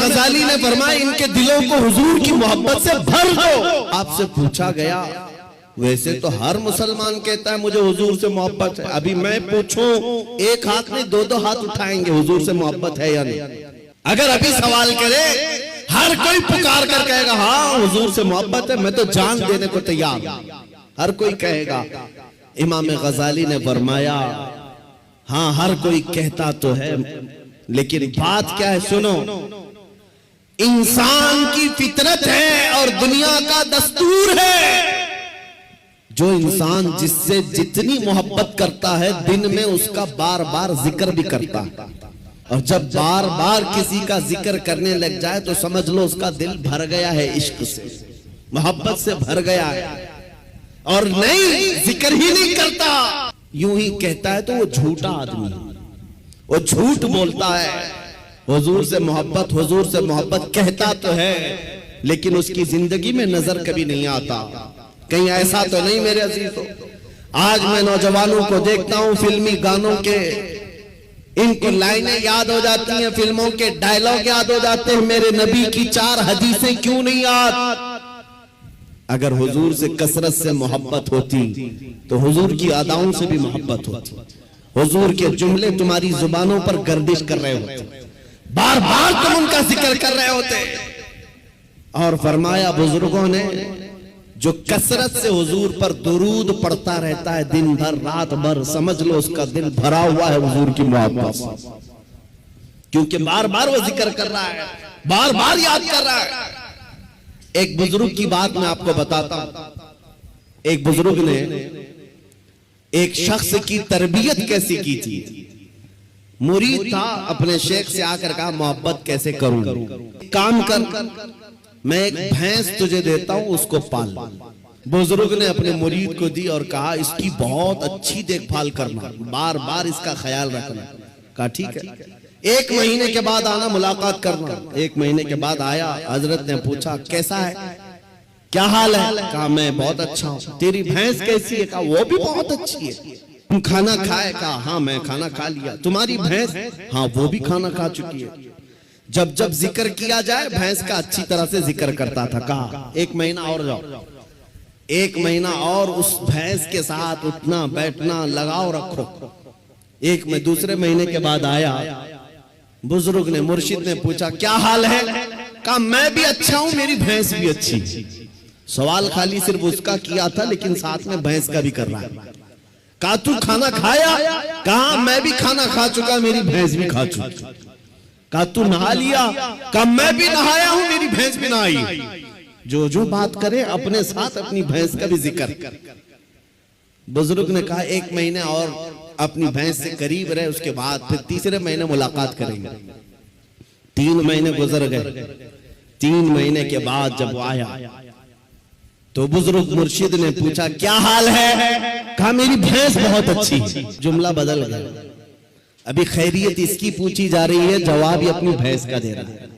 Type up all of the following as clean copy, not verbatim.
गजाली ने फरमाया इनके दिलों को हुजूर की मोहब्बत से भर दो। आपसे पूछा गया वैसे तो हर मुसलमान कहता है मुझे हुजूर से मोहब्बत है, अभी मैं पूछूं एक हाथ में दो दो हाथ उठाएंगे हुजूर से मोहब्बत है या नहीं? अगर अभी सवाल करे हर कोई पुकार कर कहेगा हाँ हुजूर से मोहब्बत है, मैं तो जान देने को तैयार, हर कोई कहेगा। इमाम गजाली ने फरमाया हाँ हर कोई कहता तो है, लेकिन बात क्या है सुनो, इंसान की फितरत है और दुनिया का दस्तूर है। जो इंसान जिससे जितनी मोहब्बत करता है दिन में उसका बार बार जिक्र भी करता है, और जब बार बार किसी का जिक्र करने लग जाए तो समझ लो उसका दिल भर गया है, इश्क से मोहब्बत से भर गया है, और नहीं जिक्र ही नहीं करता, यूं ही कहता है तो वो झूठा आदमी, वो झूठ बोलता है। हुजूर से मोहब्बत कहता तो है लेकिन उसकी जिंदगी में नजर कभी नहीं आता। कहीं ऐसा तो नहीं मेरे अजीजों, आज मैं नौजवानों को देखता हूं फिल्मी गानों के, इनको लाइनें याद हो जाती हैं, फिल्मों के डायलॉग याद हो जाते हैं, मेरे नबी की 4 हदीसें क्यों नहीं याद? अगर हुजूर से कसरत से मोहब्बत होती तो हुजूर की अदाओं से भी मोहब्बत होती, हुजूर के जुमले तुम्हारी जुबानों पर गर्दिश कर रहे होते, बार बार तुम उनका जिक्र कर रहे होते। और फरमाया बुजुर्गों ने जो कसरत से हुजूर पर दुरूद पढ़ता रहता है दिन भर रात भर, समझ लो उसका दिल भरा हुआ है हुजूर की मोहब्बत से, क्योंकि बार बार वो जिक्र कर रहा है, बार बार याद कर रहा है। एक बुजुर्ग की बात मैं आपको बताता हूं। एक बुजुर्ग ने एक शख्स की तरबियत कैसी की थी। मुरीद था, अपने शेख से आकर कहा मोहब्बत कैसे करूं, काम कर, मैं एक भैंस तुझे देता हूं उसको पाल। बुजुर्ग ने अपने मुरीद को दी और कहा इसकी बहुत अच्छी देखभाल करना, बार बार इसका ख्याल रखना। कहा ठीक है, 1 महीने के बाद आना मुलाकात करना। 1 महीने के बाद आया, हजरत ने पूछा कैसा है, क्या हाल है? कहा मैं बहुत अच्छा हूँ। तेरी भैंस कैसी है? कहा वो भी बहुत अच्छी है। तुम खाना खाए? कहा हाँ मैं खाना खा लिया। तुम्हारी भैंस? हाँ वो भी खाना खा चुकी है। जब जब जिक्र किया जाए भैंस का अच्छी तरह से जिक्र करता था। कहा 1 महीना और जाओ, 1 महीना और उस भैंस के साथ उठना बैठना लगाव रखो। दूसरे महीने के बाद आया, बुजुर्ग ने मुर्शिद ने पूछा क्या हाल है? कहा मैं भी अच्छा हूं, मेरी भैंस भी अच्छी। सवाल खाली सिर्फ उसका किया था लेकिन साथ में भैंस का भी कर रहा है। कहा तू खाना खाया? कहा मैं भी खाना खा चुका, मेरी भैंस भी खा चुकी। कहा तू नहा लिया? कहा मैं भी नहाया हूं, मेरी भैंस भी नहाई। जो बात करे अपने साथ अपनी भैंस का भी जिक्र। बुजुर्ग ने कहा 1 महीने और अपनी भैंस से करीब रहे, उसके बाद फिर तीसरे महीने मुलाकात करेंगे। 3 महीने गुजर गए। 3 महीने के बाद जब वो आया तो बुजुर्ग मुर्शिद ने पूछा क्या हाल है? कहा मेरी भैंस बहुत अच्छी। जुमला बदल गया, अभी खैरियत इसकी पूछी जा रही है, जवाब ही अपनी भैंस का दे रहा है।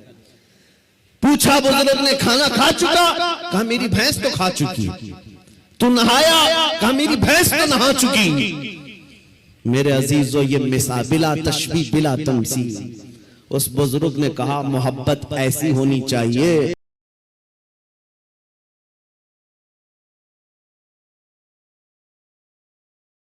पूछा बुजुर्ग ने खाना खा चुका? कहा मेरी भैंस तो खा चुकी। तू नहाया? कहा मेरी भैंस तो नहा चुकी। मेरे अजीजों ये मिसाल बिला तशबीह बिला तमसील। उस बुजुर्ग ने कहा मोहब्बत ऐसी होनी चाहिए